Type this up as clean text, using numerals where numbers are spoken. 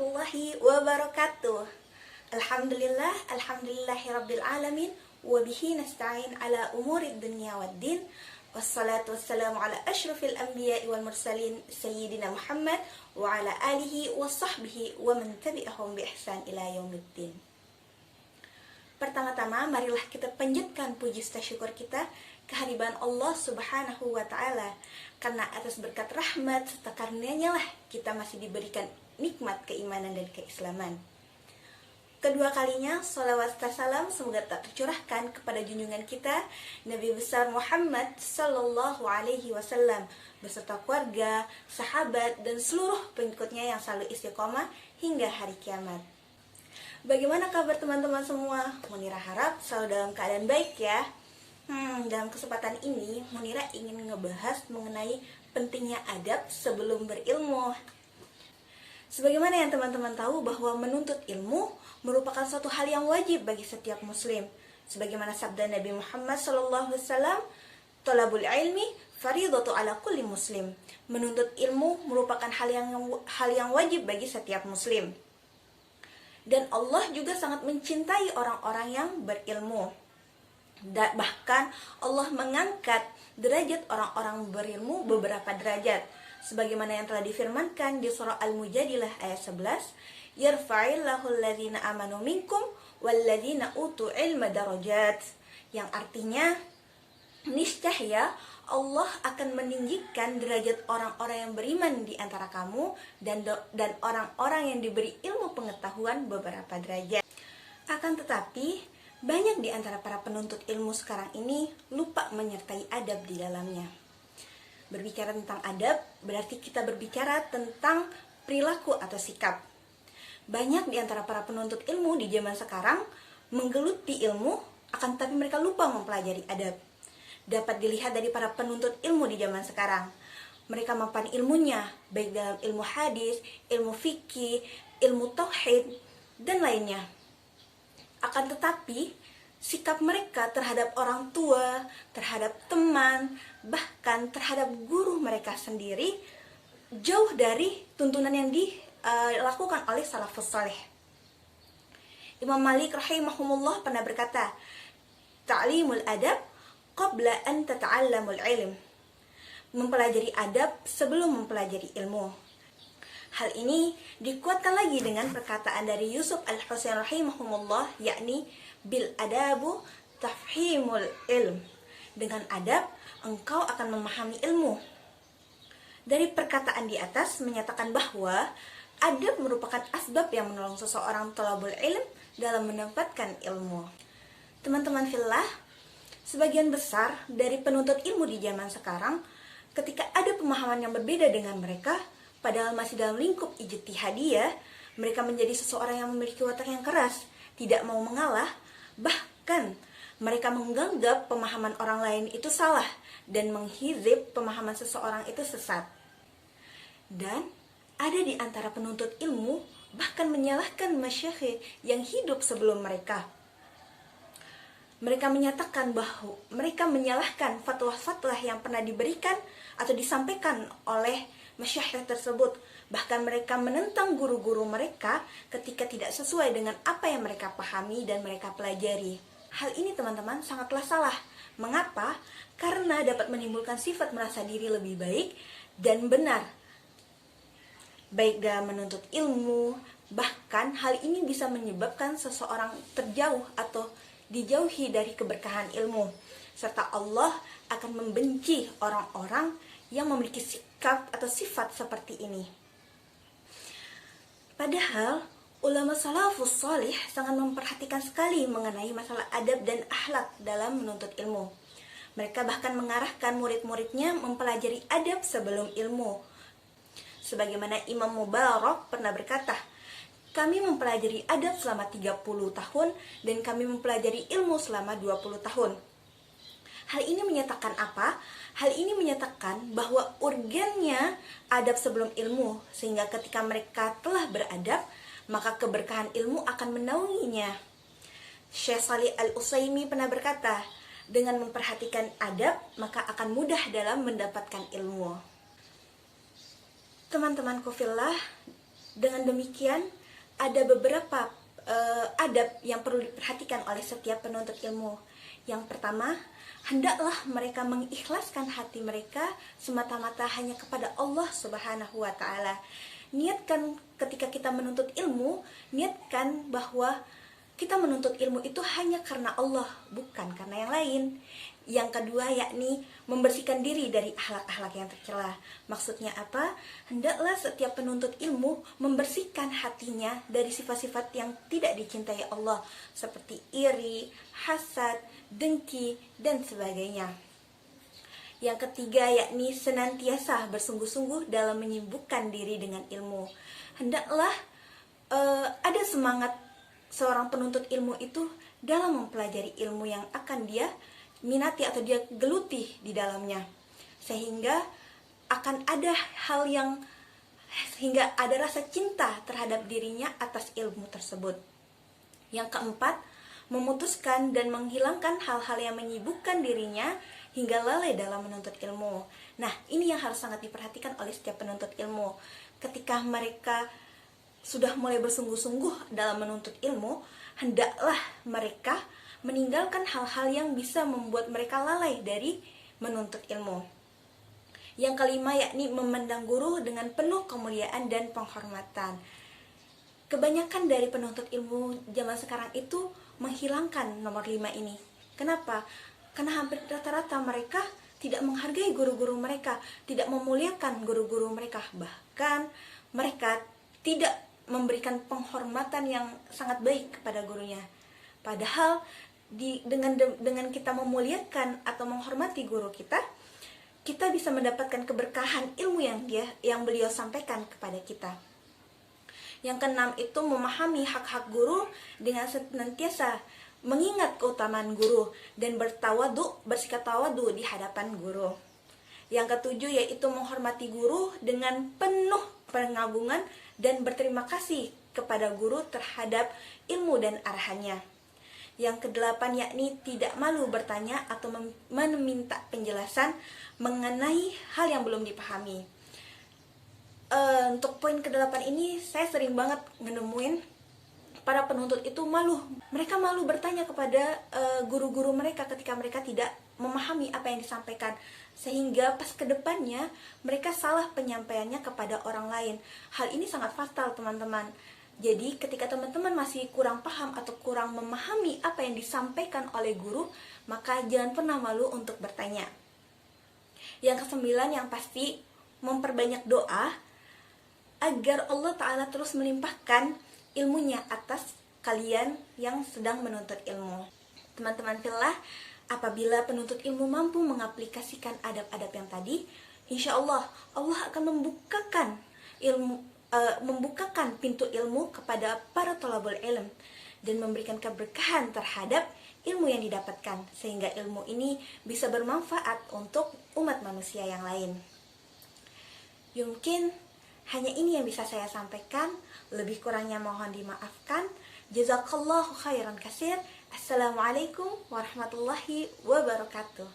warahmatullahi wabarakatuh. Alhamdulillahirabbil alamin wa bihi nasta'in ala umurid dunya waddin. Wassalatu wassalamu ala asyrafil anbiya'i wal mursalin sayyidina Muhammad wa ala alihi wa sahbihi wa man tabi'ahum bi ihsan ila yaumiddin. Pertama-tama marilah kita panjatkan puji syukur kita kehadiran Allah Subhanahu wa taala, karena atas berkat rahmat serta karunia-Nya lah kita masih diberikan nikmat keimanan dan keislaman. Kedua kalinya sholawat dan salam semoga tak tercurahkan kepada junjungan kita Nabi besar Muhammad sallallahu alaihi wasallam beserta keluarga, sahabat dan seluruh pengikutnya yang selalu istiqomah hingga hari kiamat. Bagaimana kabar teman-teman semua? Munira harap selalu dalam keadaan baik ya. Dalam kesempatan ini Munira ingin ngebahas mengenai pentingnya adab sebelum berilmu. Sebagaimana yang teman-teman tahu bahwa menuntut ilmu merupakan suatu hal yang wajib bagi setiap muslim. Sebagaimana sabda Nabi Muhammad SAW, "Thalabul ilmi fardhatun ala kulli muslim." Menuntut ilmu merupakan hal yang wajib bagi setiap muslim. Dan Allah juga sangat mencintai orang-orang yang berilmu. Bahkan Allah mengangkat derajat orang-orang berilmu beberapa derajat, sebagaimana yang telah difirmankan di surah Al-Mujadilah ayat 11, "Yarfa'illahu alladhina amanu minkum walladhina utu ilma darajat", yang artinya niscaya Allah akan meninggikan derajat orang-orang yang beriman di antara kamu dan orang-orang yang diberi ilmu pengetahuan beberapa derajat. Akan tetapi banyak di antara para penuntut ilmu sekarang ini lupa menyertai adab di dalamnya. Berbicara tentang adab berarti kita berbicara tentang perilaku atau sikap. Banyak di antara para penuntut ilmu di zaman sekarang menggeluti ilmu, akan tetapi mereka lupa mempelajari adab. Dapat dilihat dari para penuntut ilmu di zaman sekarang. Mereka mapan ilmunya, baik dalam ilmu hadis, ilmu fikih, ilmu tauhid, dan lainnya. Akan tetapi, sikap mereka terhadap orang tua, terhadap teman, bahkan terhadap guru mereka sendiri jauh dari tuntunan yang dilakukan oleh salafus saleh. Imam Malik rahimahumullah pernah berkata, "Ta'limul adab qabla an tata'allamul ilm." Mempelajari adab sebelum mempelajari ilmu. Hal ini dikuatkan lagi dengan perkataan dari Yusuf Al-Husain rahimahumullah, yakni bil adabu tafhimul ilm. Dengan adab engkau akan memahami ilmu. Dari perkataan di atas menyatakan bahwa adab merupakan asbab yang menolong seseorang thalabul ilm dalam mendapatkan ilmu. Teman-teman fillah, sebagian besar dari penuntut ilmu di zaman sekarang ketika ada pemahaman yang berbeda dengan mereka, padahal masih dalam lingkup ijtihadiyah, mereka menjadi seseorang yang memiliki watak yang keras, tidak mau mengalah, bahkan mereka menganggap pemahaman orang lain itu salah dan menghizib pemahaman seseorang itu sesat. Dan ada di antara penuntut ilmu bahkan menyalahkan masyayikh yang hidup sebelum mereka. Mereka menyatakan bahwa mereka menyalahkan fatwa-fatwa yang pernah diberikan atau disampaikan oleh masyayikh tersebut. Bahkan mereka menentang guru-guru mereka ketika tidak sesuai dengan apa yang mereka pahami dan mereka pelajari. Hal ini teman-teman sangatlah salah. Mengapa? Karena dapat menimbulkan sifat merasa diri lebih baik dan benar, baik dalam menuntut ilmu. Bahkan hal ini bisa menyebabkan seseorang terjauh atau dijauhi dari keberkahan ilmu, serta Allah akan membenci orang-orang yang memiliki sikap atau sifat seperti ini. Padahal ulama salafus salih sangat memperhatikan sekali mengenai masalah adab dan akhlak dalam menuntut ilmu. Mereka bahkan mengarahkan murid-muridnya mempelajari adab sebelum ilmu. Sebagaimana Imam Mubarak pernah berkata, "Kami mempelajari adab selama 30 tahun dan kami mempelajari ilmu selama 20 tahun." Hal ini menyatakan apa? Hal ini menyatakan bahwa urgennya adab sebelum ilmu, sehingga ketika mereka telah beradab, maka keberkahan ilmu akan menaunginya. Syekh Shalih Al-Utsaimin pernah berkata, "Dengan memperhatikan adab, maka akan mudah dalam mendapatkan ilmu." Teman-temanku fillah, Dengan demikian, ada beberapa adab yang perlu diperhatikan oleh setiap penuntut ilmu. Yang pertama, hendaklah mereka mengikhlaskan hati mereka semata-mata hanya kepada Allah Subhanahu wa Ta'ala. Niatkan ketika kita menuntut ilmu, niatkan bahwa kita menuntut ilmu itu hanya karena Allah, bukan karena yang lain. Yang kedua yakni membersihkan diri dari akhlak-akhlak yang tercela. Maksudnya apa? Hendaklah setiap penuntut ilmu membersihkan hatinya dari sifat-sifat yang tidak dicintai Allah, seperti iri, hasad, dengki, dan sebagainya. Yang ketiga yakni senantiasa bersungguh-sungguh dalam menyibukkan diri dengan ilmu. Hendaklah ada semangat seorang penuntut ilmu itu dalam mempelajari ilmu yang akan dia minati atau dia geluti di dalamnya, sehingga akan ada sehingga ada rasa cinta terhadap dirinya atas ilmu tersebut. Yang keempat, memutuskan dan menghilangkan hal-hal yang menyibukkan dirinya hingga lalai dalam menuntut ilmu. Nah, ini yang harus sangat diperhatikan oleh setiap penuntut ilmu. Ketika mereka sudah mulai bersungguh-sungguh dalam menuntut ilmu, hendaklah mereka meninggalkan hal-hal yang bisa membuat mereka lalai dari menuntut ilmu. Yang kelima yakni memandang guru dengan penuh kemuliaan dan penghormatan. Kebanyakan dari penuntut ilmu zaman sekarang itu menghilangkan nomor 5 ini. Kenapa? Karena hampir rata-rata mereka tidak menghargai guru-guru mereka, tidak memuliakan guru-guru mereka, bahkan mereka tidak memberikan penghormatan yang sangat baik kepada gurunya. Padahal dengan kita memuliakan atau menghormati guru kita, kita bisa mendapatkan keberkahan ilmu yang beliau sampaikan kepada kita. Yang keenam itu memahami hak-hak guru dengan senantiasa mengingat keutamaan guru dan bersikap tawadu di hadapan guru. Yang ketujuh yaitu menghormati guru dengan penuh pengagungan dan berterima kasih kepada guru terhadap ilmu dan arahannya. Yang kedelapan yakni tidak malu bertanya atau meminta penjelasan mengenai hal yang belum dipahami. Untuk poin kedelapan ini saya sering banget menemuin para penuntut itu malu. Mereka malu bertanya kepada guru-guru mereka ketika mereka tidak memahami apa yang disampaikan, sehingga pas kedepannya mereka salah penyampaiannya kepada orang lain. Hal ini sangat fatal, teman-teman. Jadi ketika teman-teman masih kurang paham atau kurang memahami apa yang disampaikan oleh guru, maka jangan pernah malu untuk bertanya. Yang kesembilan yang pasti, memperbanyak doa agar Allah Ta'ala terus melimpahkan ilmunya atas kalian yang sedang menuntut ilmu. Teman-teman fillah, apabila penuntut ilmu mampu mengaplikasikan adab-adab yang tadi, insya Allah akan membukakan pintu ilmu kepada para thalabul ilm dan memberikan keberkahan terhadap ilmu yang didapatkan, sehingga ilmu ini bisa bermanfaat untuk umat manusia yang lain. Mungkin hanya ini yang bisa saya sampaikan, lebih kurangnya mohon dimaafkan. Jazakallahu khairan katsir. Assalamualaikum warahmatullahi wabarakatuh.